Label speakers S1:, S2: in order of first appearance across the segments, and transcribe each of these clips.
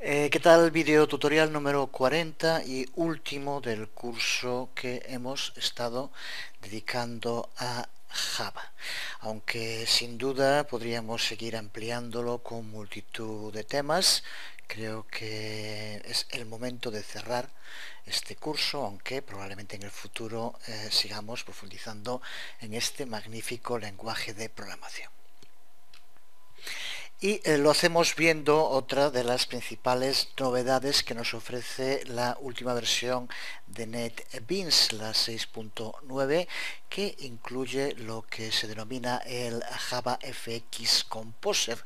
S1: ¿Qué tal? Video tutorial número 40 y último del curso que hemos estado dedicando a Java. Aunque sin duda podríamos seguir ampliándolo con multitud de temas, creo que es el momento de cerrar este curso, aunque probablemente en el futuro sigamos profundizando en este magnífico lenguaje de programación. Y lo hacemos viendo otra de las principales novedades que nos ofrece la última versión de NetBeans, la 6.9, que incluye lo que se denomina el JavaFX Composer,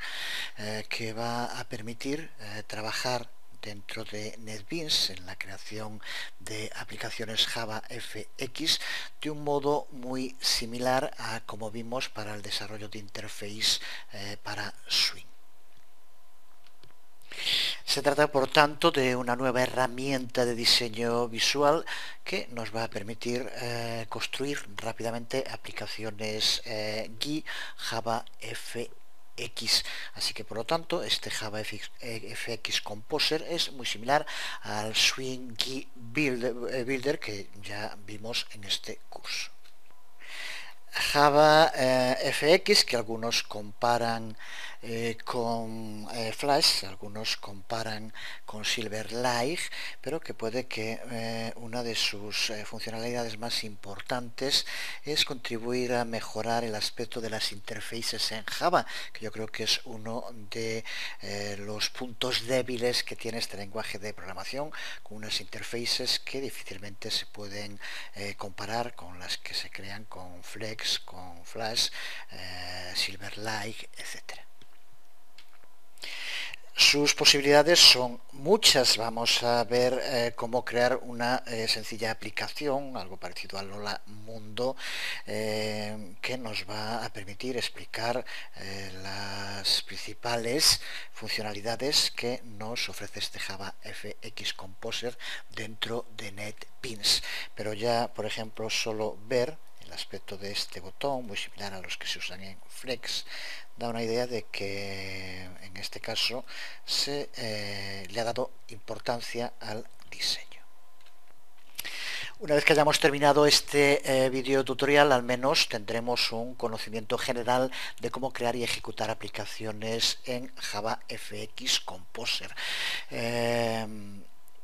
S1: que va a permitir trabajar dentro de NetBeans en la creación de aplicaciones JavaFX de un modo muy similar a como vimos para el desarrollo de interface para Swing. Se trata, por tanto, de una nueva herramienta de diseño visual que nos va a permitir construir rápidamente aplicaciones GUI JavaFX. Así que, por lo tanto, este JavaFX Composer es muy similar al Swing GUI Builder que ya vimos en este curso. JavaFX, que algunos comparan con Flash, algunos comparan con Silverlight, pero que puede que una de sus funcionalidades más importantes es contribuir a mejorar el aspecto de las interfaces en Java, que yo creo que es uno de los puntos débiles que tiene este lenguaje de programación, con unas interfaces que difícilmente se pueden comparar con las que se crean con Flex, con Flash, Silverlight, etc. Sus posibilidades son muchas. Vamos a ver cómo crear una sencilla aplicación, algo parecido a Lola Mundo, que nos va a permitir explicar las principales funcionalidades que nos ofrece este JavaFX Composer dentro de NetBeans. Pero ya, por ejemplo, solo ver el aspecto de este botón, muy similar a los que se usan en Flex, da una idea de que en este caso se le ha dado importancia al diseño. Una vez que hayamos terminado este video tutorial, al menos tendremos un conocimiento general de cómo crear y ejecutar aplicaciones en JavaFX Composer.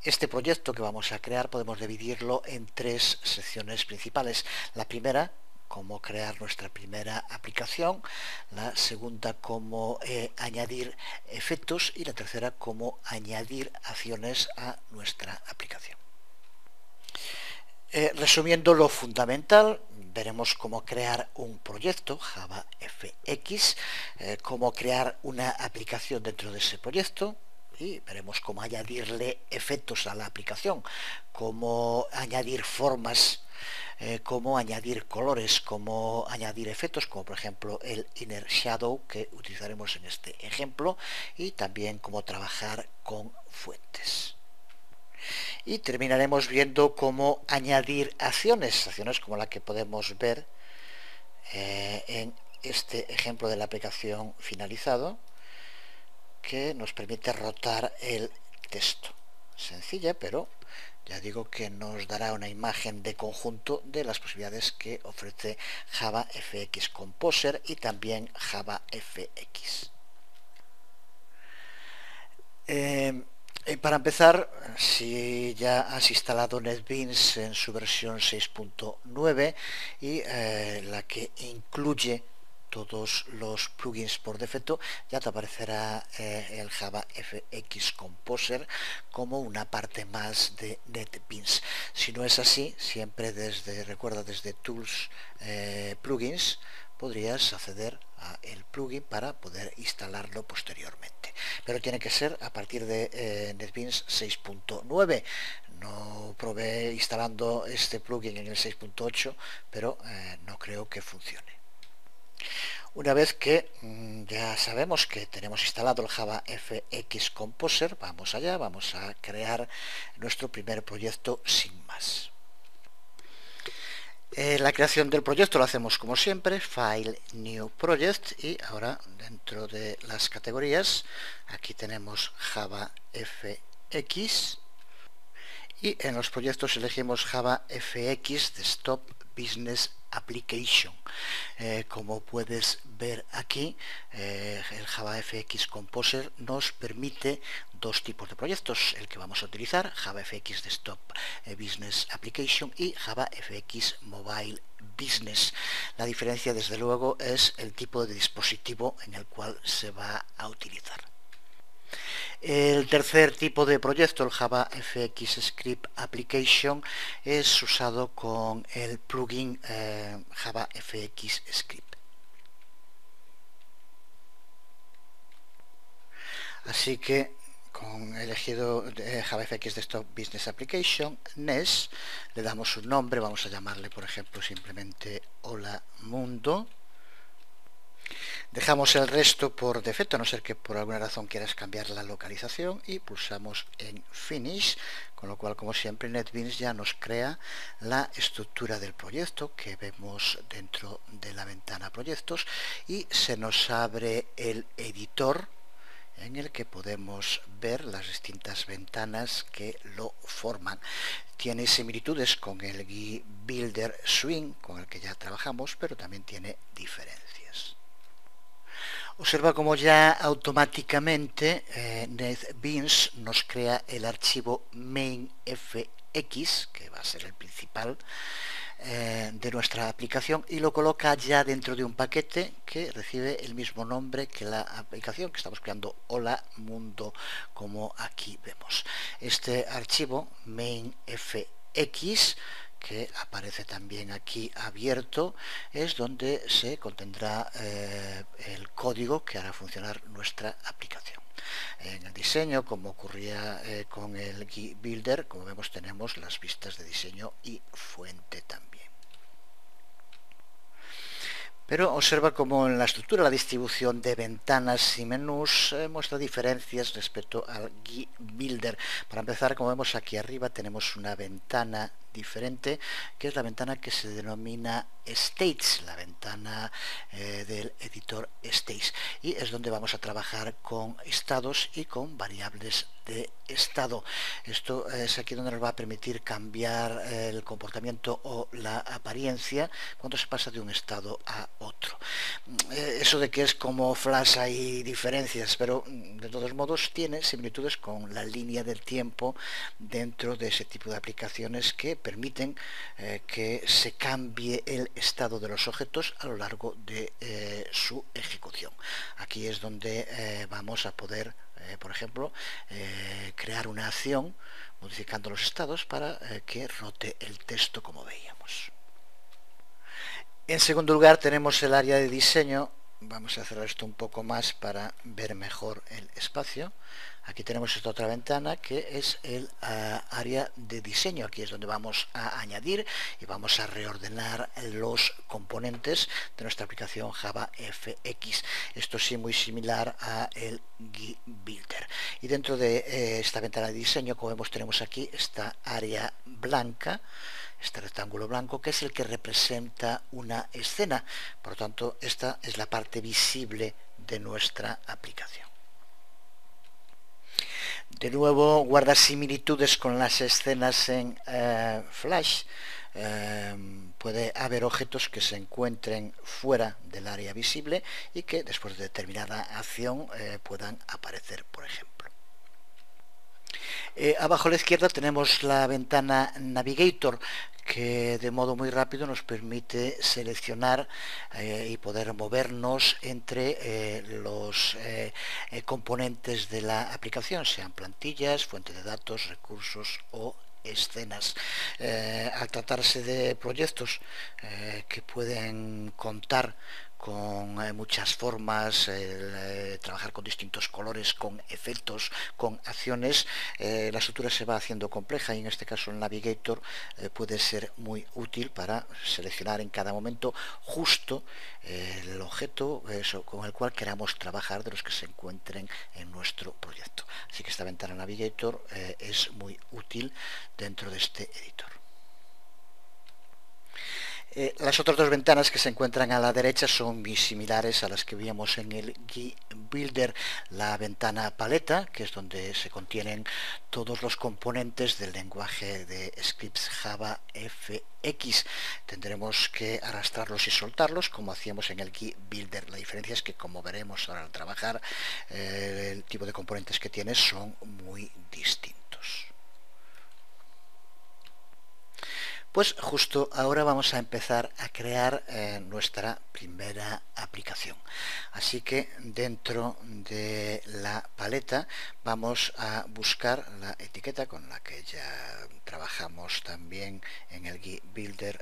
S1: Este proyecto que vamos a crear podemos dividirlo en tres secciones principales. La primera, cómo crear nuestra primera aplicación, la segunda, cómo añadir efectos, y la tercera, cómo añadir acciones a nuestra aplicación. Resumiendo lo fundamental, veremos cómo crear un proyecto JavaFX, cómo crear una aplicación dentro de ese proyecto, y veremos cómo añadirle efectos a la aplicación, cómo añadir formas, cómo añadir colores, cómo añadir efectos, como por ejemplo el Inner Shadow que utilizaremos en este ejemplo, y también cómo trabajar con fuentes. Y terminaremos viendo cómo añadir acciones como la que podemos ver en este ejemplo de la aplicación finalizado, que nos permite rotar el texto. Sencilla, pero ya digo que nos dará una imagen de conjunto de las posibilidades que ofrece JavaFX Composer y también JavaFX. Para empezar, si ya has instalado NetBeans en su versión 6.9 y la que incluye todos los plugins por defecto, ya te aparecerá el JavaFX Composer como una parte más de NetBeans. Si no es así, siempre recuerda desde Tools, Plugins, podrías acceder a el plugin para poder instalarlo posteriormente, pero tiene que ser a partir de NetBeans 6.9. No probé instalando este plugin en el 6.8, pero no creo que funcione. Una vez que ya sabemos que tenemos instalado el JavaFX Composer, vamos allá, vamos a crear nuestro primer proyecto sin más. La creación del proyecto lo hacemos como siempre, File, New Project, y ahora dentro de las categorías, aquí tenemos Java FX, y en los proyectos elegimos Java FX Desktop Business Application. Como puedes ver aquí, el Java FX Composer nos permite dos tipos de proyectos, el que vamos a utilizar, Java FX Desktop Business Application, y Java FX Mobile Business. La diferencia, desde luego, es el tipo de dispositivo en el cual se va a utilizar. El tercer tipo de proyecto, el Java FX Script Application, es usado con el plugin Java FX Script. Así que con elegido JavaFX Desktop Business Application, NES, le damos un nombre, vamos a llamarle por ejemplo simplemente Hola Mundo. Dejamos el resto por defecto, a no ser que por alguna razón quieras cambiar la localización, y pulsamos en Finish, con lo cual, como siempre, NetBeans ya nos crea la estructura del proyecto que vemos dentro de la ventana Proyectos, y se nos abre el editor en el que podemos ver las distintas ventanas que lo forman. Tiene similitudes con el GUI Builder Swing, con el que ya trabajamos, pero también tiene diferencias. Observa cómo ya automáticamente NetBeans nos crea el archivo mainfx, que va a ser el principal de nuestra aplicación, y lo coloca ya dentro de un paquete que recibe el mismo nombre que la aplicación que estamos creando, Hola Mundo, como aquí vemos. Este archivo mainfx, que aparece también aquí abierto, es donde se contendrá el código que hará funcionar nuestra aplicación. En el diseño, como ocurría con el GUI Builder, como vemos, tenemos las vistas de diseño y fuente también. Pero observa cómo en la estructura, la distribución de ventanas y menús muestra diferencias respecto al GUI Builder. Para empezar, como vemos aquí arriba, tenemos una ventana diferente, que es la ventana que se denomina States, la ventana del editor States, y es donde vamos a trabajar con estados y con variables de estado. Esto es aquí donde nos va a permitir cambiar el comportamiento o la apariencia cuando se pasa de un estado a otro. Eso de que es como Flash hay diferencias, pero de todos modos tiene similitudes con la línea del tiempo dentro de ese tipo de aplicaciones que permiten que se cambie el estado de los objetos a lo largo de su ejecución. Aquí es donde vamos a poder, por ejemplo, crear una acción modificando los estados para que rote el texto, como veíamos. En segundo lugar, tenemos el área de diseño. Vamos a cerrar esto un poco más para ver mejor el espacio. Aquí tenemos esta otra ventana que es el área de diseño. Aquí es donde vamos a añadir y vamos a reordenar los componentes de nuestra aplicación Java FX. Esto sí, muy similar a el GUI Builder. Y dentro de esta ventana de diseño, como vemos, tenemos aquí esta área blanca, este rectángulo blanco, que es el que representa una escena. Por lo tanto, esta es la parte visible de nuestra aplicación. De nuevo, guarda similitudes con las escenas en Flash. Puede haber objetos que se encuentren fuera del área visible y que después de determinada acción puedan aparecer, por ejemplo. Abajo a la izquierda tenemos la ventana Navigator, que de modo muy rápido nos permite seleccionar y poder movernos entre los componentes de la aplicación, sean plantillas, fuente de datos, recursos o escenas. Al tratarse de proyectos que pueden contar con muchas formas, trabajar con distintos colores, con efectos, con acciones, la estructura se va haciendo compleja, y en este caso el Navigator puede ser muy útil para seleccionar en cada momento justo el objeto con el cual queramos trabajar de los que se encuentren en nuestro proyecto. Así que esta ventana Navigator es muy útil dentro de este editor. Las otras dos ventanas que se encuentran a la derecha son muy similares a las que veíamos en el GUI Builder, la ventana paleta, que es donde se contienen todos los componentes del lenguaje de scripts Java FX. Tendremos que arrastrarlos y soltarlos como hacíamos en el GUI Builder. La diferencia es que, como veremos ahora al trabajar, el tipo de componentes que tiene son muy distintos. Pues justo ahora vamos a empezar a crear nuestra primera aplicación. Así que dentro de la paleta vamos a buscar la etiqueta con la que ya trabajamos también en el GUI Builder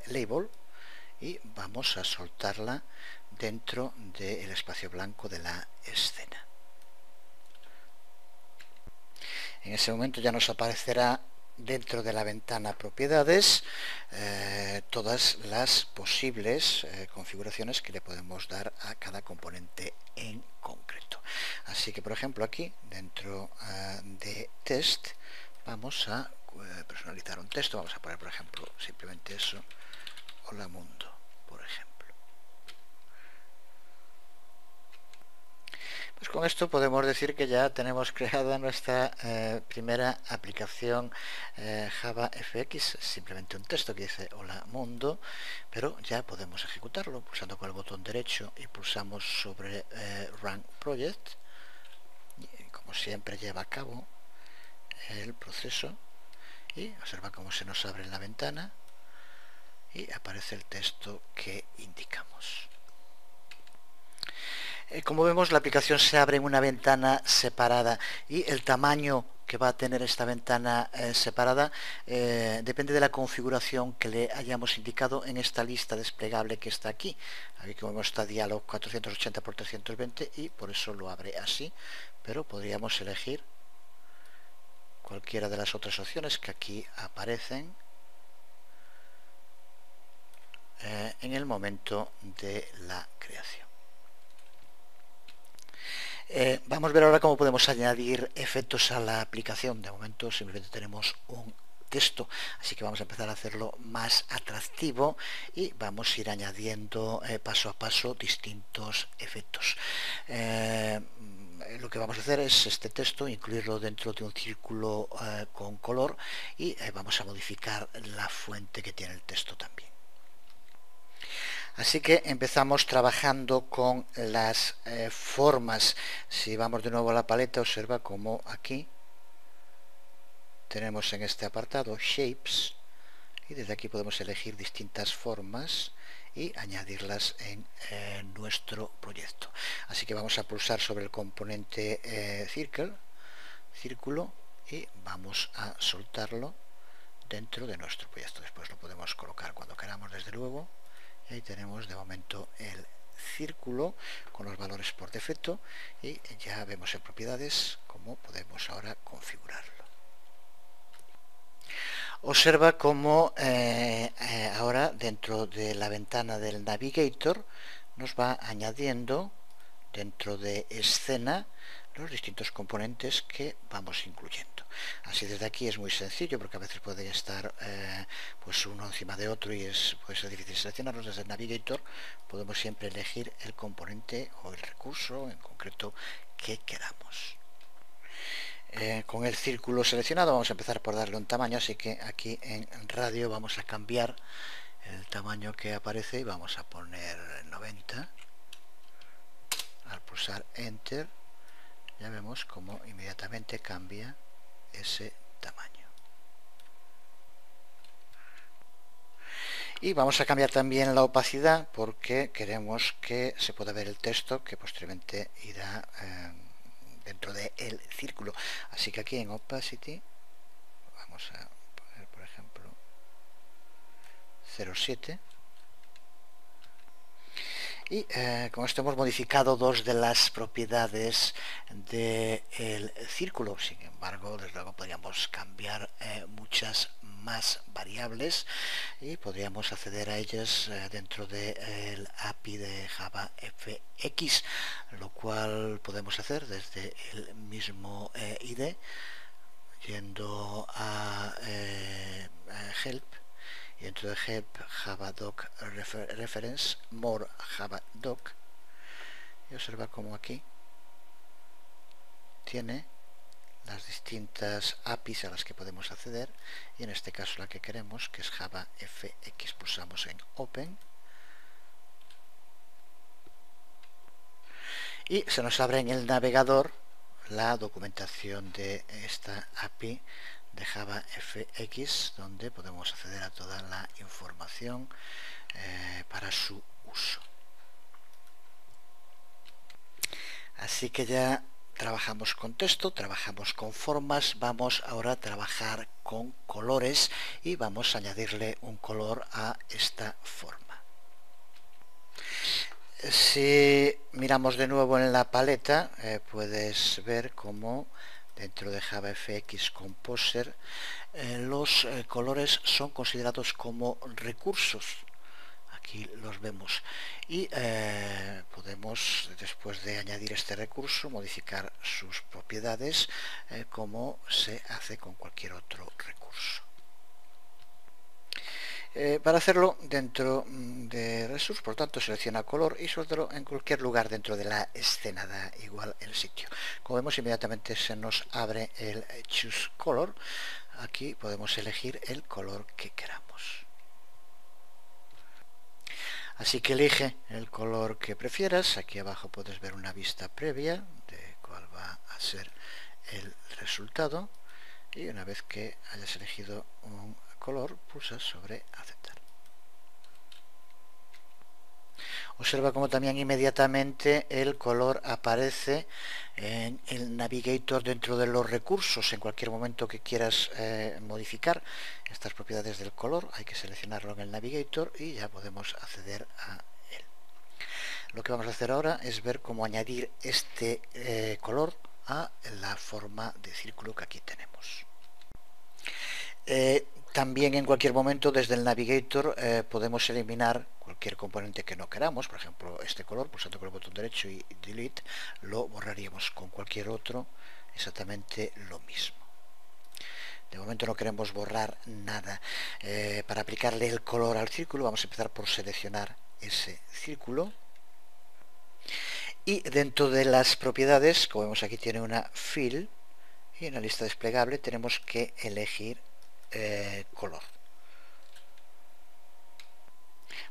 S1: Label y vamos a soltarla dentro del espacio blanco de la escena. En ese momento ya nos aparecerá dentro de la ventana propiedades todas las posibles configuraciones que le podemos dar a cada componente en concreto. Así que, por ejemplo, aquí dentro de test vamos a personalizar un texto. Vamos a poner, por ejemplo, simplemente eso: hola mundo, por ejemplo. Pues con esto podemos decir que ya tenemos creada nuestra primera aplicación Java FX, simplemente un texto que dice hola mundo, pero ya podemos ejecutarlo pulsando con el botón derecho y pulsamos sobre Run Project. Y, como siempre, lleva a cabo el proceso y observa cómo se nos abre la ventana y aparece el texto que indicamos. Como vemos, la aplicación se abre en una ventana separada y el tamaño que va a tener esta ventana separada depende de la configuración que le hayamos indicado en esta lista desplegable que está aquí. Aquí, como vemos, está diálogo 480 por 320 y por eso lo abre así, pero podríamos elegir cualquiera de las otras opciones que aquí aparecen en el momento de la creación. Vamos a ver ahora cómo podemos añadir efectos a la aplicación. De momento simplemente tenemos un texto, así que vamos a empezar a hacerlo más atractivo y vamos a ir añadiendo paso a paso distintos efectos. Lo que vamos a hacer es este texto, incluirlo dentro de un círculo con color y vamos a modificar la fuente que tiene el texto también. Así que empezamos trabajando con las formas. Si vamos de nuevo a la paleta, observa cómo aquí tenemos en este apartado Shapes y desde aquí podemos elegir distintas formas y añadirlas en nuestro proyecto. Así que vamos a pulsar sobre el componente círculo y vamos a soltarlo dentro de nuestro proyecto. Después lo podemos colocar cuando queramos, desde luego. Y ahí tenemos de momento el círculo con los valores por defecto y ya vemos en propiedades cómo podemos ahora configurarlo. Observa cómo ahora dentro de la ventana del Navigator nos va añadiendo dentro de escena los distintos componentes que vamos incluyendo. Así desde aquí es muy sencillo, porque a veces puede estar pues uno encima de otro y puede ser difícil seleccionarlos. Desde el Navigator podemos siempre elegir el componente o el recurso en concreto que queramos. Con el círculo seleccionado vamos a empezar por darle un tamaño, así que aquí en radio vamos a cambiar el tamaño que aparece y vamos a poner 90. Al pulsar Enter ya vemos cómo inmediatamente cambia ese tamaño. Y vamos a cambiar también la opacidad porque queremos que se pueda ver el texto que posteriormente irá dentro del círculo. Así que aquí en Opacity vamos a poner, por ejemplo, 0,7. Y con esto hemos modificado dos de las propiedades del círculo. Sin embargo, desde luego podríamos cambiar muchas más variables y podríamos acceder a ellas dentro del API de Java FX, lo cual podemos hacer desde el mismo IDE, yendo a Help y dentro de help Java doc reference more Java doc, y observa como aquí tiene las distintas APIs a las que podemos acceder, y en este caso la que queremos, que es Java FX, pulsamos en Open y se nos abre en el navegador la documentación de esta API de Java FX, donde podemos acceder a toda la información para su uso. Así que ya trabajamos con texto, trabajamos con formas, vamos ahora a trabajar con colores y vamos a añadirle un color a esta forma. Si miramos de nuevo en la paleta, puedes ver cómo dentro de JavaFX Composer los colores son considerados como recursos. Aquí los vemos y podemos, después de añadir este recurso, modificar sus propiedades como se hace con cualquier otro recurso. Para hacerlo dentro de Resource, por tanto, selecciona color y suéltalo en cualquier lugar dentro de la escena, da igual el sitio. Como vemos, inmediatamente se nos abre el Choose Color. Aquí podemos elegir el color que queramos. Así que elige el color que prefieras. Aquí abajo puedes ver una vista previa de cuál va a ser el resultado. Y una vez que hayas elegido un color, pulsas sobre aceptar. Observa cómo también inmediatamente el color aparece en el Navigator dentro de los recursos. En cualquier momento que quieras modificar estas propiedades del color, hay que seleccionarlo en el Navigator y ya podemos acceder a él. Lo que vamos a hacer ahora es ver cómo añadir este color a la forma de círculo que aquí tenemos. También en cualquier momento desde el Navigator podemos eliminar cualquier componente que no queramos. Por ejemplo, este color, pulsando con el botón derecho y Delete, lo borraríamos. Con cualquier otro exactamente lo mismo. De momento no queremos borrar nada. Para aplicarle el color al círculo vamos a empezar por seleccionar ese círculo. Y dentro de las propiedades, como vemos aquí tiene una Fill, y en la lista desplegable tenemos que elegir color.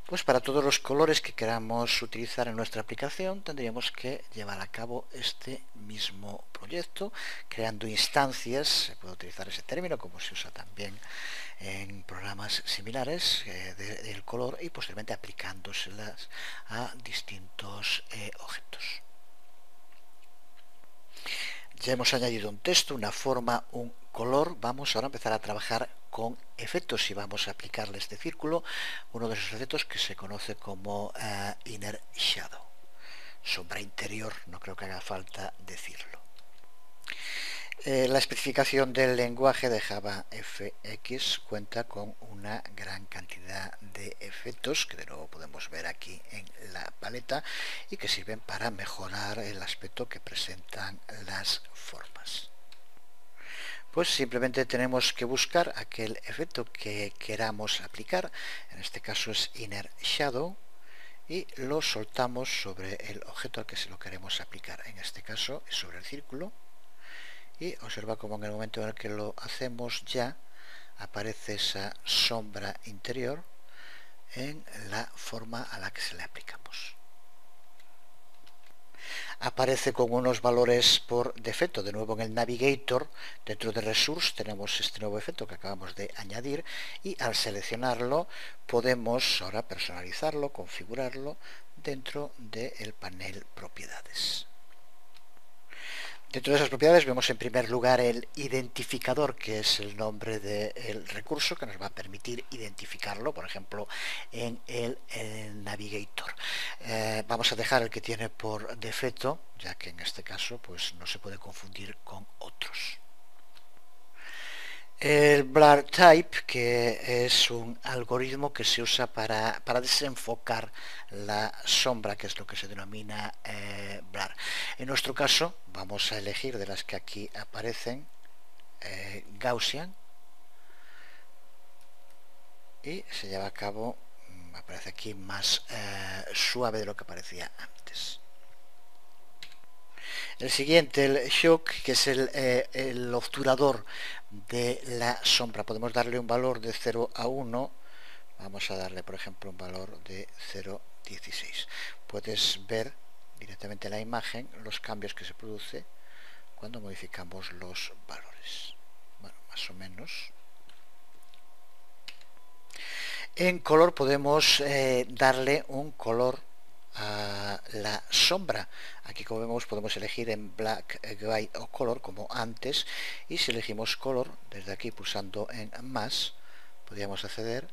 S1: Pues para todos los colores que queramos utilizar en nuestra aplicación tendríamos que llevar a cabo este mismo proyecto, creando instancias. Se puede utilizar ese término como se usa también en programas similares del color, y posteriormente aplicándoselas a distintos objetos. Ya hemos añadido un texto, una forma, un color. Vamos ahora a empezar a trabajar con efectos y vamos a aplicarle este círculo uno de esos efectos que se conoce como Inner Shadow, sombra interior. No creo que haga falta decirlo. La especificación del lenguaje de JavaFX cuenta con una gran cantidad de efectos que de nuevo podemos ver aquí en la paleta y que sirven para mejorar el aspecto que presentan las formas. Pues simplemente tenemos que buscar aquel efecto que queramos aplicar. En este caso es Inner Shadow, y lo soltamos sobre el objeto al que se lo queremos aplicar. En este caso es sobre el círculo. Y observa cómo en el momento en el que lo hacemos ya aparece esa sombra interior en la forma a la que se le aplicamos. Aparece con unos valores por defecto. De nuevo en el Navigator, dentro de Resource, tenemos este nuevo efecto que acabamos de añadir, y al seleccionarlo podemos ahora personalizarlo, configurarlo dentro del panel Propiedades. Dentro de esas propiedades vemos en primer lugar el identificador, que es el nombre del recurso que nos va a permitir identificarlo, por ejemplo, en el Navigator. Vamos a dejar el que tiene por defecto, ya que en este caso pues, no se puede confundir con otros. El Blur Type, que es un algoritmo que se usa para desenfocar la sombra, que es lo que se denomina blur. En nuestro caso vamos a elegir de las que aquí aparecen Gaussian, y se lleva a cabo, aparece aquí más suave de lo que parecía antes. El siguiente, el shock, que es el obturador de la sombra. Podemos darle un valor de 0 a 1. Vamos a darle, por ejemplo, un valor de 0,16. Puedes ver directamente en la imagen los cambios que se produce cuando modificamos los valores. Bueno, más o menos. En color podemos darle un color a la sombra. Aquí, como vemos, podemos elegir en black, white o color como antes, y si elegimos color desde aquí pulsando en más, podríamos acceder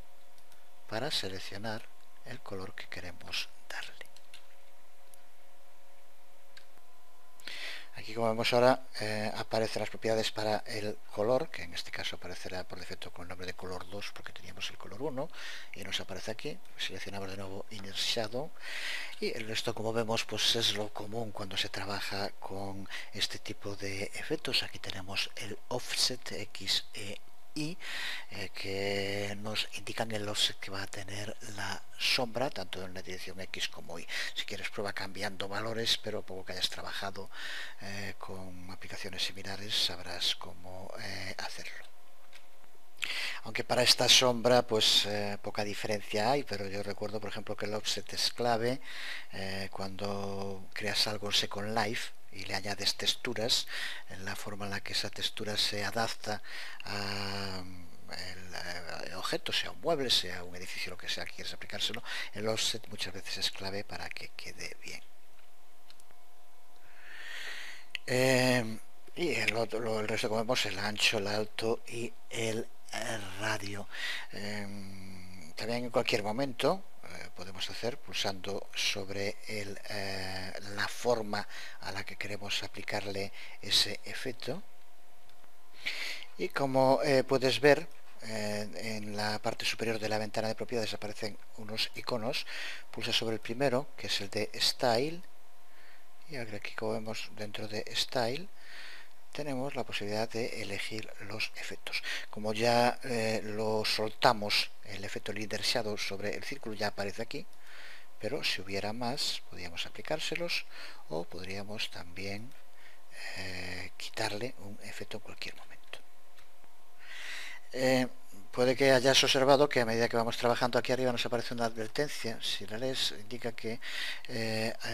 S1: para seleccionar el color que queremos darle. Aquí, como vemos ahora, aparecen las propiedades para el color, que en este caso aparecerá por defecto con el nombre de color 2 porque teníamos el color 1, y nos aparece aquí. Seleccionamos de nuevo Inner Shadow, y el resto, como vemos, pues es lo común cuando se trabaja con este tipo de efectos. Aquí tenemos el Offset X, Y, que nos indican el offset que va a tener la sombra, tanto en la dirección X como Y. Si quieres, prueba cambiando valores, pero poco que hayas trabajado con aplicaciones similares sabrás cómo hacerlo. Aunque para esta sombra pues poca diferencia hay, pero yo recuerdo, por ejemplo, que el offset es clave cuando creas algo en Second Life y le añades texturas, en la forma en la que esa textura se adapta a el objeto, sea un mueble, sea un edificio, lo que sea que quieres aplicárselo. El offset muchas veces es clave para que quede bien. Y el resto, como vemos, el ancho, el alto y el radio. También en cualquier momento podemos hacer pulsando sobre la forma a la que queremos aplicarle ese efecto. Y como puedes ver, en la parte superior de la ventana de propiedades aparecen unos iconos. Pulsa sobre el primero, que es el de Style, y aquí, como vemos, dentro de Style tenemos la posibilidad de elegir los efectos. Como ya lo soltamos, el efecto Inner Shadow sobre el círculo ya aparece aquí, pero si hubiera más podríamos aplicárselos, o podríamos también quitarle un efecto en cualquier momento. Puede que hayas observado que a medida que vamos trabajando aquí arriba nos aparece una advertencia. Si la lees, indica que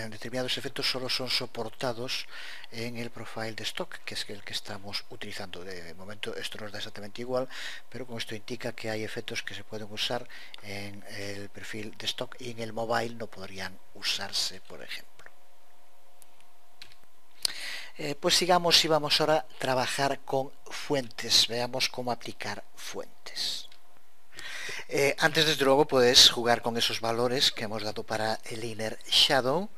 S1: determinados efectos solo son soportados en el profile de stock, que es el que estamos utilizando. De momento esto nos da exactamente igual, pero con esto indica que hay efectos que se pueden usar en el perfil de stock y en el mobile no podrían usarse, por ejemplo. Pues sigamos y vamos ahora a trabajar con fuentes. Veamos cómo aplicar fuentes. Antes, desde luego, puedes jugar con esos valores que hemos dado para el Inner Shadow.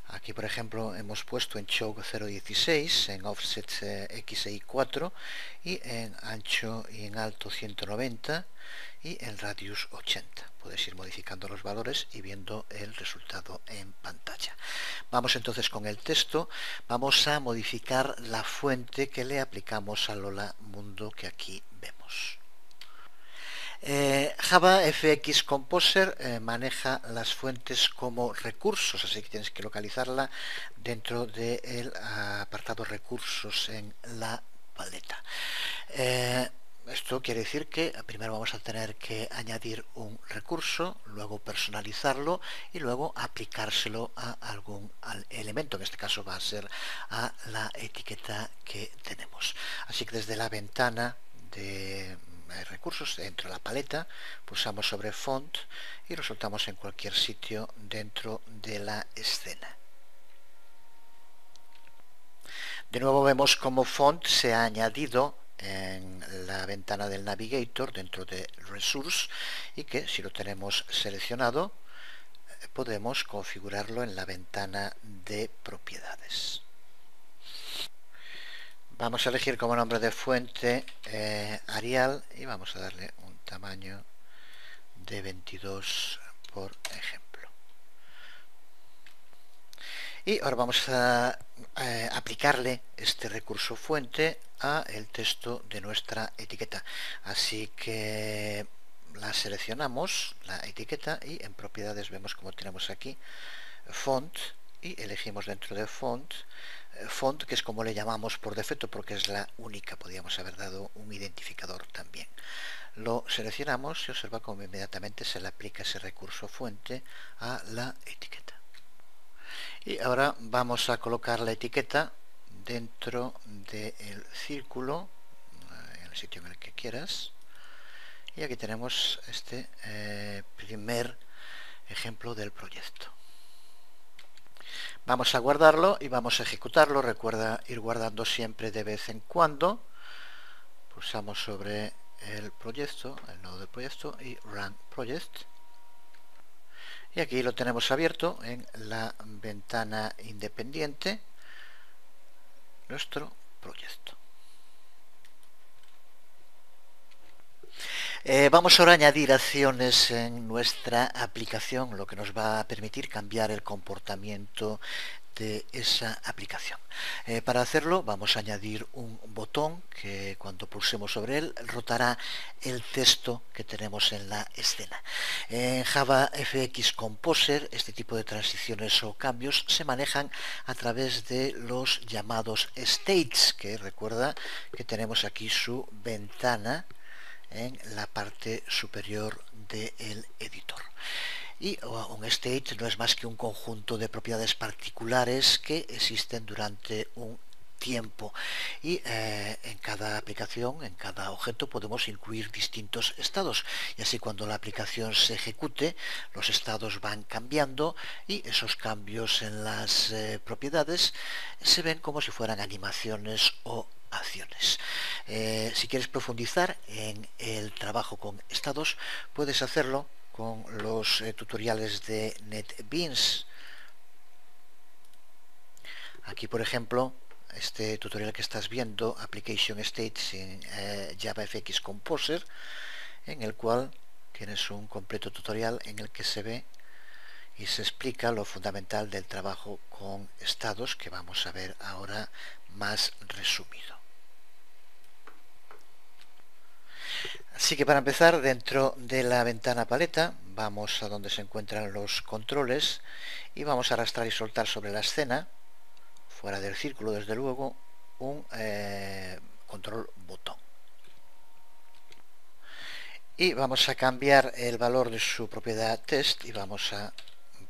S1: Aquí, por ejemplo, hemos puesto en Choke 0.16, en Offset X e Y4, y en ancho y en alto 190, y en Radius 80. Puedes ir modificando los valores y viendo el resultado en pantalla. Vamos entonces con el texto. Vamos a modificar la fuente que le aplicamos a Lola Mundo que aquí vemos. Java FX Composer maneja las fuentes como recursos, así que tienes que localizarla dentro del apartado recursos en la paleta. Esto quiere decir que primero vamos a tener que añadir un recurso, luego personalizarlo y luego aplicárselo a algún elemento. En este caso va a ser a la etiqueta que tenemos. Así que desde la ventana de recursos dentro de la paleta pulsamos sobre Font y lo soltamos en cualquier sitio dentro de la escena. De nuevo vemos cómo Font se ha añadido en la ventana del Navigator dentro de Resource, y que si lo tenemos seleccionado podemos configurarlo en la ventana de propiedades. Vamos a elegir como nombre de fuente Arial y vamos a darle un tamaño de 22, por ejemplo. Y ahora vamos a aplicarle este recurso fuente a el texto de nuestra etiqueta. Así que la seleccionamos, la etiqueta, y en propiedades vemos como tenemos aquí font, y elegimos dentro de font, que es como le llamamos por defecto porque es la única, podríamos haber dado un identificador también. Lo seleccionamos y observa cómo inmediatamente se le aplica ese recurso fuente a la etiqueta. Y ahora vamos a colocar la etiqueta dentro del círculo, en el sitio en el que quieras. Y aquí tenemos este primer ejemplo del proyecto. Vamos a guardarlo y vamos a ejecutarlo. Recuerda ir guardando siempre de vez en cuando. Pulsamos sobre el proyecto, el nodo del proyecto, y Run Project. Y aquí lo tenemos abierto en la ventana independiente, nuestro proyecto. Vamos ahora a añadir acciones en nuestra aplicación, lo que nos va a permitir cambiar el comportamiento de esa aplicación. Para hacerlo vamos a añadir un botón que cuando pulsemos sobre él rotará el texto que tenemos en la escena. En JavaFX Composer este tipo de transiciones o cambios se manejan a través de los llamados states, que recuerda que tenemos aquí su ventana en la parte superior del editor. Y un state no es más que un conjunto de propiedades particulares que existen durante un tiempo, y en cada aplicación, en cada objeto podemos incluir distintos estados, y así cuando la aplicación se ejecute los estados van cambiando y esos cambios en las propiedades se ven como si fueran animaciones o acciones. Si quieres profundizar en el trabajo con estados, puedes hacerlo con los tutoriales de NetBeans. Aquí, por ejemplo, este tutorial que estás viendo, Application States en JavaFX Composer, en el cual tienes un completo tutorial en el que se ve y se explica lo fundamental del trabajo con estados, que vamos a ver ahora más resumido. Así que para empezar, dentro de la ventana paleta vamos a donde se encuentran los controles y vamos a arrastrar y soltar sobre la escena, fuera del círculo desde luego, un control botón. Y vamos a cambiar el valor de su propiedad test y vamos a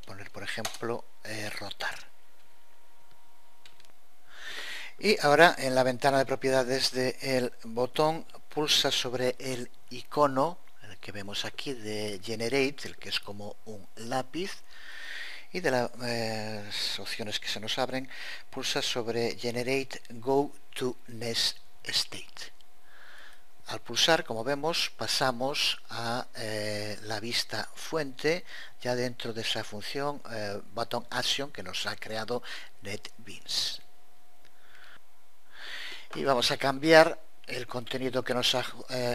S1: poner, por ejemplo, rotar. Y ahora en la ventana de propiedades del botón pulsa sobre el icono, el que vemos aquí de Generate, el que es como un lápiz, y de las opciones que se nos abren, pulsa sobre Generate Go to Next State. Al pulsar, como vemos, pasamos a la vista fuente, ya dentro de esa función Button Action que nos ha creado NetBeans. Y vamos a cambiar el contenido que nos ha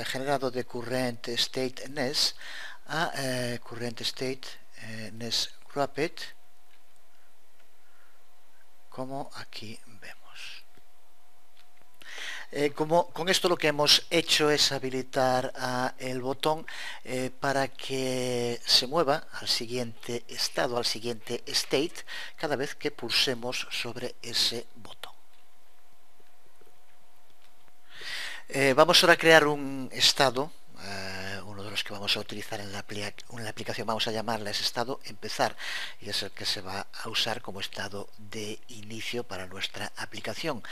S1: generado de Current State Nest a Current State Nest Wrapped, como aquí vemos. Con esto lo que hemos hecho es habilitar el botón para que se mueva al siguiente estado, al siguiente state, cada vez que pulsemos sobre ese botón. Vamos ahora a crear un estado, uno de los que vamos a utilizar en la aplicación, vamos a llamarle ese estado empezar, y es el que se va a usar como estado de inicio para nuestra aplicación.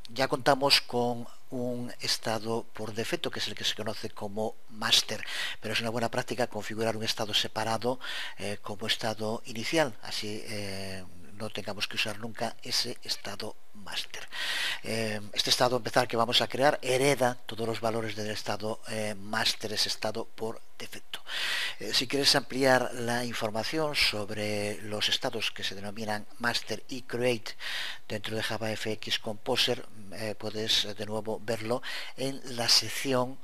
S1: Ya contamos con un estado por defecto, que es el que se conoce como master, pero es una buena práctica configurar un estado separado como estado inicial, así no tengamos que usar nunca ese estado master. Este estado empezar que vamos a crear hereda todos los valores del estado master, ese estado por defecto. Si quieres ampliar la información sobre los estados que se denominan master y create dentro de JavaFX Composer, puedes de nuevo verlo en la sección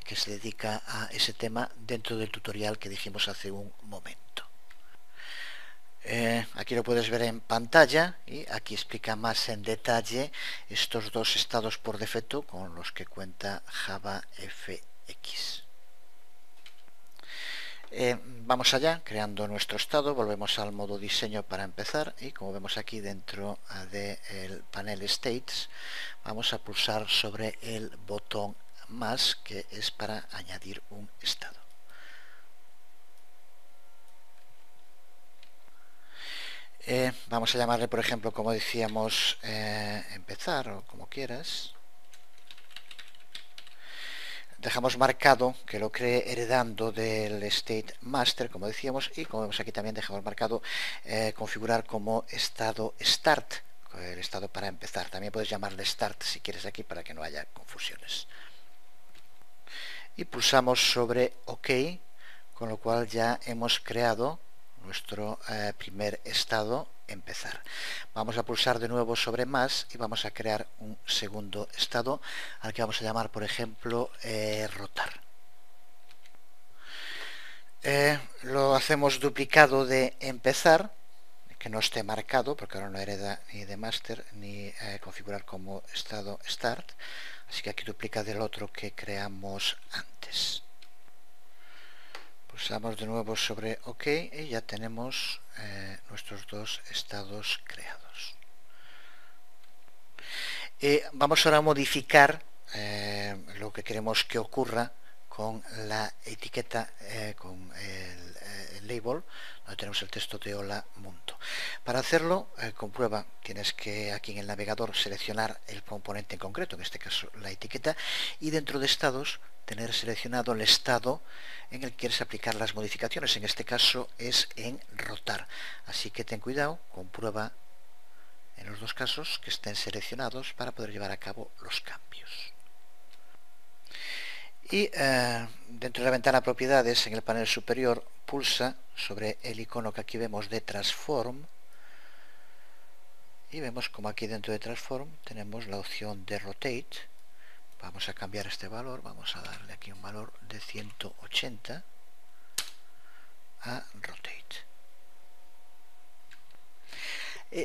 S1: que se dedica a ese tema dentro del tutorial que dijimos hace un momento. Aquí lo puedes ver en pantalla y aquí explica más en detalle estos dos estados por defecto con los que cuenta JavaFX. X. Vamos allá, creando nuestro estado, volvemos al modo diseño para empezar y como vemos aquí dentro del panel States, vamos a pulsar sobre el botón más, que es para añadir un estado. Vamos a llamarle, por ejemplo, como decíamos, empezar o como quieras. Dejamos marcado que lo cree heredando del state master, como decíamos, y como vemos aquí también dejamos marcado configurar como estado start, el estado para empezar. También puedes llamarle start si quieres aquí para que no haya confusiones. Y pulsamos sobre OK, con lo cual ya hemos creado nuestro primer estado, empezar. Vamos a pulsar de nuevo sobre más y vamos a crear un segundo estado al que vamos a llamar, por ejemplo, rotar. Lo hacemos duplicado de empezar, que no esté marcado porque ahora no hereda ni de master ni configurar como estado start, así que aquí duplica del otro que creamos antes. Pulsamos de nuevo sobre OK y ya tenemos nuestros dos estados creados. Vamos ahora a modificar lo que queremos que ocurra con la etiqueta, con el label, donde tenemos el texto de hola mundo. Para hacerlo, comprueba, tienes que aquí en el navegador seleccionar el componente en concreto, en este caso la etiqueta, y dentro de estados tener seleccionado el estado en el que quieres aplicar las modificaciones. En este caso es en rotar, así que ten cuidado, comprueba en los dos casos que estén seleccionados para poder llevar a cabo los cambios. Y dentro de la ventana propiedades, en el panel superior, pulsa sobre el icono que aquí vemos de Transform y vemos como aquí dentro de Transform tenemos la opción de Rotate. Vamos a cambiar este valor, vamos a darle aquí un valor de 180 a Rotate.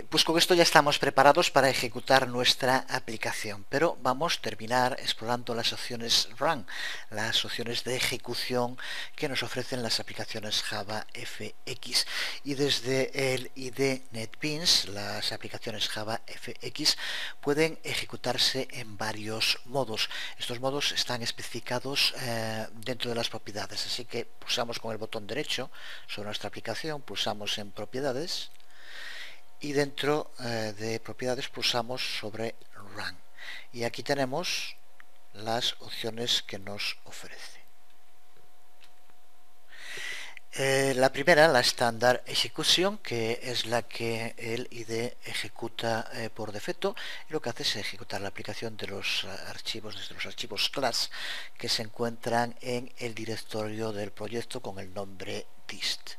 S1: Pues con esto ya estamos preparados para ejecutar nuestra aplicación, pero vamos a terminar explorando las opciones Run, las opciones de ejecución que nos ofrecen las aplicaciones Java FX. Y desde el IDE NetBeans, las aplicaciones Java FX pueden ejecutarse en varios modos. Estos modos están especificados dentro de las propiedades, así que pulsamos con el botón derecho sobre nuestra aplicación, pulsamos en propiedades, y dentro de propiedades pulsamos sobre Run y aquí tenemos las opciones que nos ofrece. La primera, la Standard Execution, que es la que el IDE ejecuta por defecto, y lo que hace es ejecutar la aplicación de los archivos, desde los archivos class que se encuentran en el directorio del proyecto con el nombre dist.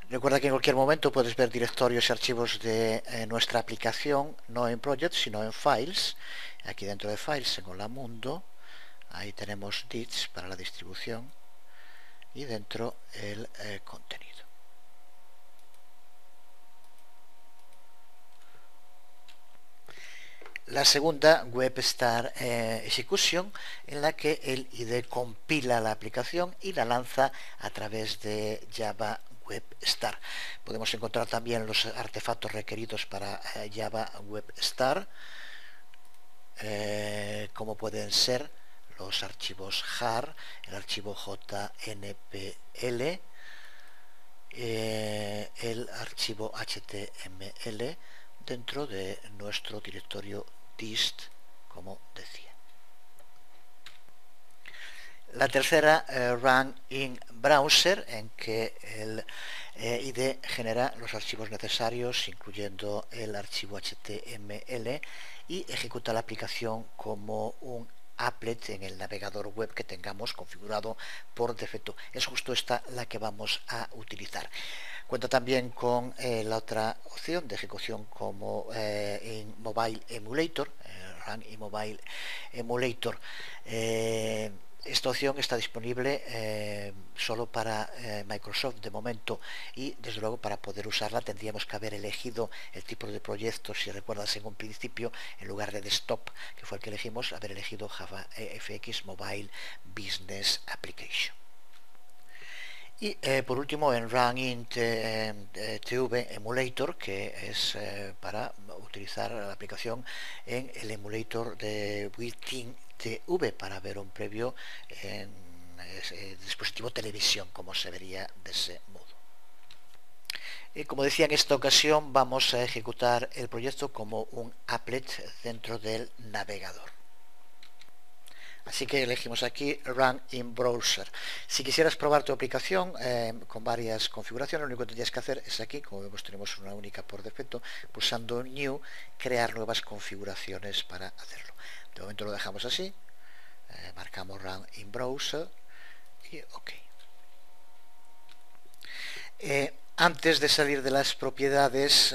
S1: Recuerda que en cualquier momento puedes ver directorios y archivos de nuestra aplicación, no en Projects, sino en Files. Aquí dentro de Files, en Hola Mundo, ahí tenemos dits para la distribución y dentro el contenido. La segunda, WebStar Execution, en la que el IDE compila la aplicación y la lanza a través de Java WebStar. Podemos encontrar también los artefactos requeridos para Java WebStar, como pueden ser los archivos jar, el archivo JNPL, el archivo HTML dentro de nuestro directorio dist, como decía. La tercera, Run in Browser, en que el IDE genera los archivos necesarios, incluyendo el archivo HTML, y ejecuta la aplicación como un applet en el navegador web que tengamos configurado por defecto. Es justo esta la que vamos a utilizar. Cuenta también con la otra opción de ejecución como en Mobile Emulator, Run in Mobile Emulator. Esta opción está disponible solo para Microsoft de momento, y desde luego para poder usarla tendríamos que haber elegido el tipo de proyecto, si recuerdas en un principio, en lugar de desktop, que fue el que elegimos, haber elegido Java FX Mobile Business Application. Y por último en Runint TV Emulator, que es para utilizar la aplicación en el emulator de Win TV para ver un previo en dispositivo televisión, como se vería de ese modo. Y como decía, en esta ocasión vamos a ejecutar el proyecto como un applet dentro del navegador. Así que elegimos aquí Run in Browser. Si quisieras probar tu aplicación con varias configuraciones, lo único que tendrías que hacer es aquí, como vemos tenemos una única por defecto, pulsando New, crear nuevas configuraciones para hacerlo. De momento lo dejamos así, marcamos Run in Browser y OK. Antes de salir de las propiedades,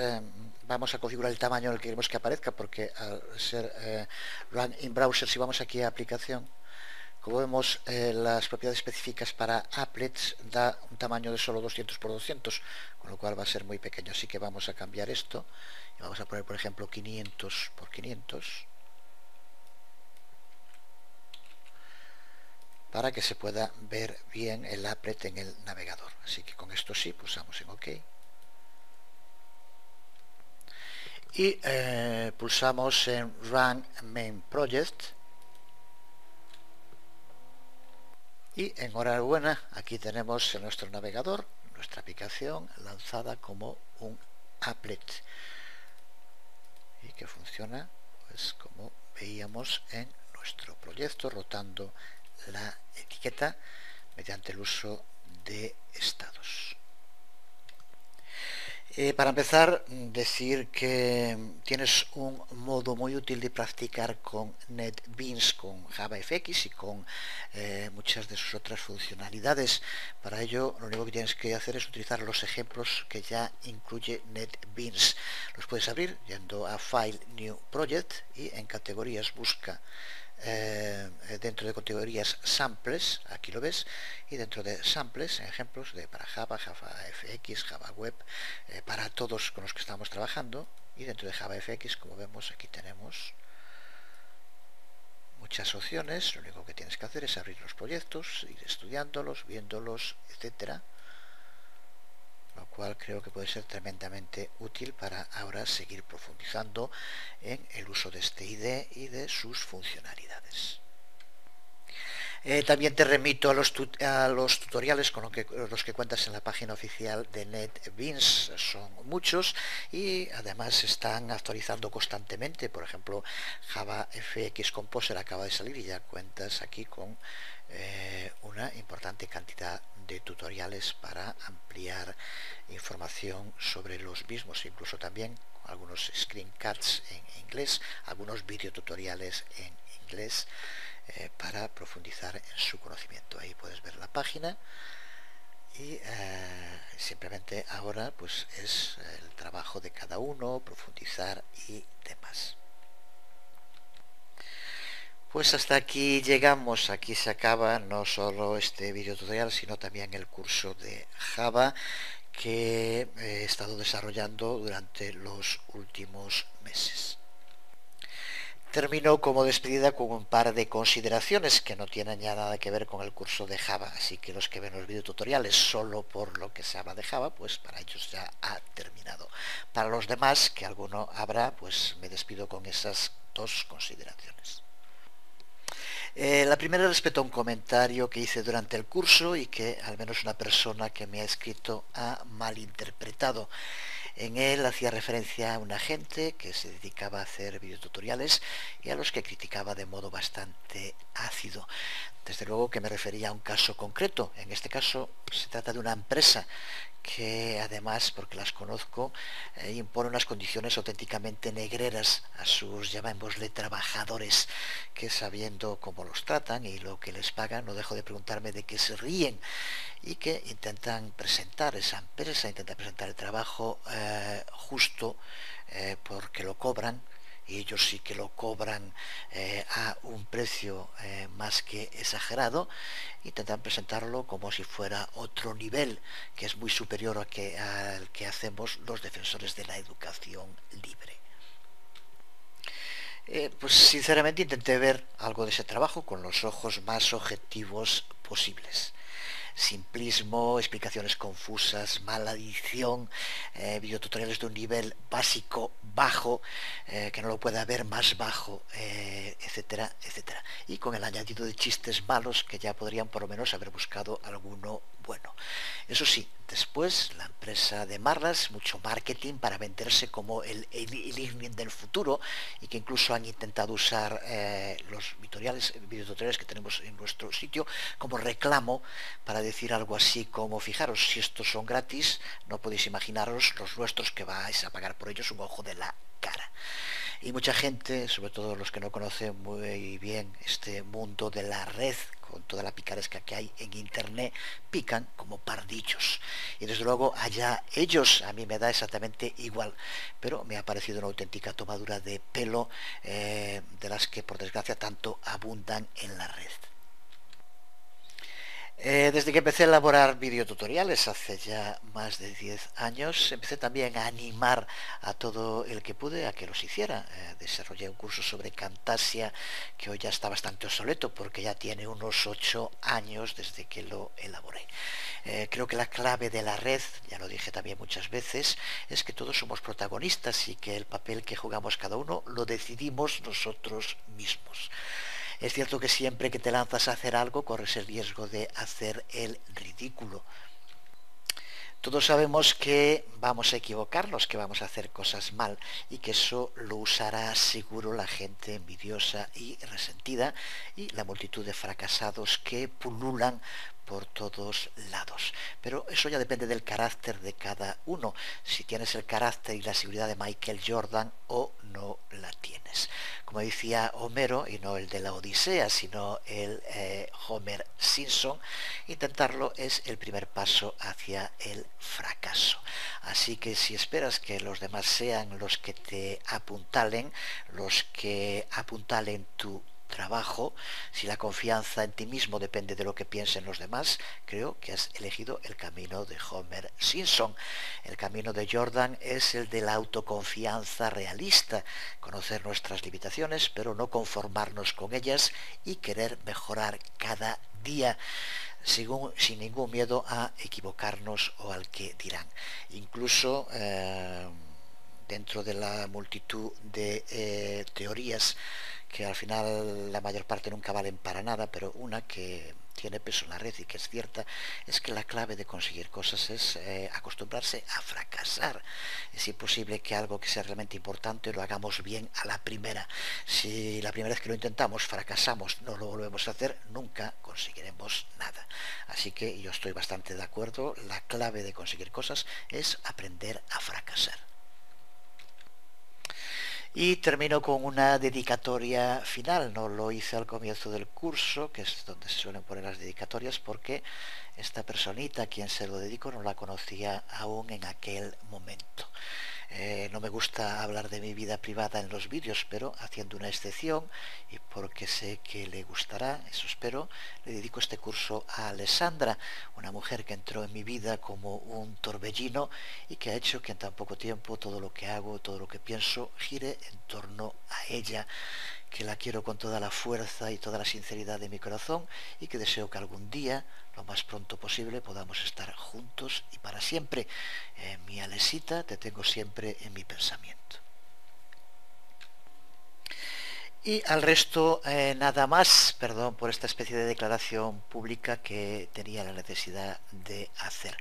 S1: vamos a configurar el tamaño en el que queremos que aparezca, porque al ser Run in Browser, si vamos aquí a aplicación, como vemos, las propiedades específicas para applets da un tamaño de solo 200 por 200, con lo cual va a ser muy pequeño. Así que vamos a cambiar esto y vamos a poner, por ejemplo, 500 por 500, para que se pueda ver bien el applet en el navegador. Así que con esto sí, pulsamos en OK. Y pulsamos en Run Main Project. Y enhorabuena, aquí tenemos en nuestro navegador nuestra aplicación lanzada como un applet y que funciona pues como veíamos en nuestro proyecto, rotando la etiqueta mediante el uso de estados. Para empezar, decir que tienes un modo muy útil de practicar con NetBeans, con JavaFX y con muchas de sus otras funcionalidades. Para ello, lo único que tienes que hacer es utilizar los ejemplos que ya incluye NetBeans. Los puedes abrir yendo a File, New Project y en categorías busca dentro de categorías samples, aquí lo ves, y dentro de samples, ejemplos para Java, JavaFX, Java Web, para todos con los que estamos trabajando, y dentro de JavaFX, como vemos, aquí tenemos muchas opciones. Lo único que tienes que hacer es abrir los proyectos, ir estudiándolos, viéndolos, etcétera, lo cual creo que puede ser tremendamente útil para ahora seguir profundizando en el uso de este IDE y de sus funcionalidades. También te remito a los tutoriales con los que cuentas en la página oficial de NetBeans. Son muchos y además están actualizando constantemente. Por ejemplo, JavaFX Composer acaba de salir y ya cuentas aquí con una importante cantidad de tutoriales para ampliar información sobre los mismos, incluso también algunos screencasts en inglés, algunos videotutoriales en inglés, para profundizar en su conocimiento. Ahí puedes ver la página y simplemente ahora pues es el trabajo de cada uno profundizar y demás. Pues hasta aquí llegamos, aquí se acaba no solo este video tutorial sino también el curso de Java que he estado desarrollando durante los últimos meses. Termino como despedida con un par de consideraciones que no tienen ya nada que ver con el curso de Java, así que los que ven los videotutoriales solo por lo que se habla de Java, pues para ellos ya ha terminado. Para los demás, que alguno habrá, pues me despido con esas dos consideraciones. La primera respecto a un comentario que hice durante el curso y que al menos una persona que me ha escrito ha malinterpretado. En él hacía referencia a una gente que se dedicaba a hacer videotutoriales y a los que criticaba de modo bastante ácido. Desde luego que me refería a un caso concreto. En este caso se trata de una empresa que además, porque las conozco, impone unas condiciones auténticamente negreras a sus, llamémosle, trabajadores, que sabiendo cómo los tratan y lo que les pagan, no dejo de preguntarme de qué se ríen, y que intentan presentar esa empresa, intentan presentar el trabajo justo porque lo cobran, y ellos sí que lo cobran a un precio más que exagerado, intentan presentarlo como si fuera otro nivel que es muy superior al que hacemos los defensores de la educación libre. Pues sinceramente intenté ver algo de ese trabajo con los ojos más objetivos posibles. Simplismo, explicaciones confusas, mala edición, videotutoriales de un nivel básico bajo, que no lo puede haber más bajo, etcétera, etcétera. Y con el añadido de chistes malos que ya podrían por lo menos haber buscado alguno bueno. Eso sí, después la empresa de Marras, mucho marketing para venderse como el e-learning del futuro, y que incluso han intentado usar los videotutoriales que tenemos en nuestro sitio como reclamo para decir algo así como: fijaros, si estos son gratis, no podéis imaginaros los nuestros, que vais a pagar por ellos un ojo de la cara. Y mucha gente, sobre todo los que no conocen muy bien este mundo de la red, con toda la picaresca que hay en internet, pican como pardillos. Y desde luego allá ellos, a mí me da exactamente igual, pero me ha parecido una auténtica tomadura de pelo, de las que por desgracia tanto abundan en la red. Desde que empecé a elaborar videotutoriales hace ya más de 10 años, empecé también a animar a todo el que pude a que los hiciera. Desarrollé un curso sobre Camtasia que hoy ya está bastante obsoleto porque ya tiene unos 8 años desde que lo elaboré. Creo que la clave de la red, ya lo dije también muchas veces, es que todos somos protagonistas y que el papel que jugamos cada uno lo decidimos nosotros mismos. Es cierto que siempre que te lanzas a hacer algo corres el riesgo de hacer el ridículo. Todos sabemos que vamos a equivocarnos, que vamos a hacer cosas mal, y que eso lo usará seguro la gente envidiosa y resentida y la multitud de fracasados que pululan por todos lados. Pero eso ya depende del carácter de cada uno, si tienes el carácter y la seguridad de Michael Jordan o no la tienes. Como decía Homero, y no el de la Odisea, sino el Homer Simpson, intentarlo es el primer paso hacia el fracaso. Así que si esperas que los demás sean los que te apuntalen, los que apuntalen tu trabajo, si la confianza en ti mismo depende de lo que piensen los demás, creo que has elegido el camino de Homer Simpson. El camino de Jordan es el de la autoconfianza realista, conocer nuestras limitaciones, pero no conformarnos con ellas y querer mejorar cada día, sin ningún miedo a equivocarnos o al que dirán. Incluso dentro de la multitud de teorías que al final la mayor parte nunca valen para nada, pero una que tiene peso en la red y que es cierta, es que la clave de conseguir cosas es acostumbrarse a fracasar. Es imposible que algo que sea realmente importante lo hagamos bien a la primera. Si la primera vez que lo intentamos fracasamos, no lo volvemos a hacer, nunca conseguiremos nada. Así que yo estoy bastante de acuerdo, la clave de conseguir cosas es aprender a fracasar. Y termino con una dedicatoria final. No lo hice al comienzo del curso, que es donde se suelen poner las dedicatorias, porque esta personita a quien se lo dedico no la conocía aún en aquel momento. No me gusta hablar de mi vida privada en los vídeos, pero haciendo una excepción y porque sé que le gustará, eso espero, le dedico este curso a Alessandra, una mujer que entró en mi vida como un torbellino y que ha hecho que en tan poco tiempo todo lo que hago, todo lo que pienso, gire en torno a ella, que la quiero con toda la fuerza y toda la sinceridad de mi corazón y que deseo que algún día, lo más pronto posible, podamos estar juntos y para siempre. Mi Alesita, te tengo siempre en mi pensamiento. Y al resto nada más, perdón por esta especie de declaración pública que tenía la necesidad de hacer.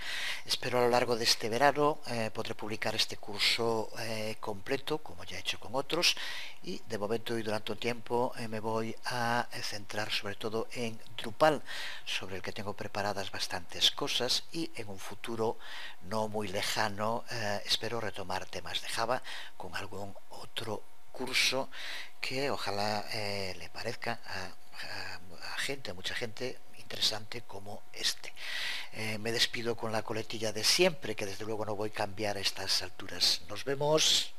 S1: Espero a lo largo de este verano podré publicar este curso completo, como ya he hecho con otros, y de momento y durante un tiempo me voy a centrar sobre todo en Drupal, sobre el que tengo preparadas bastantes cosas, y en un futuro no muy lejano espero retomar temas de Java con algún otro curso que ojalá le parezca a mucha gente interesante como este. Me despido con la coletilla de siempre, que desde luego no voy a cambiar a estas alturas. Nos vemos.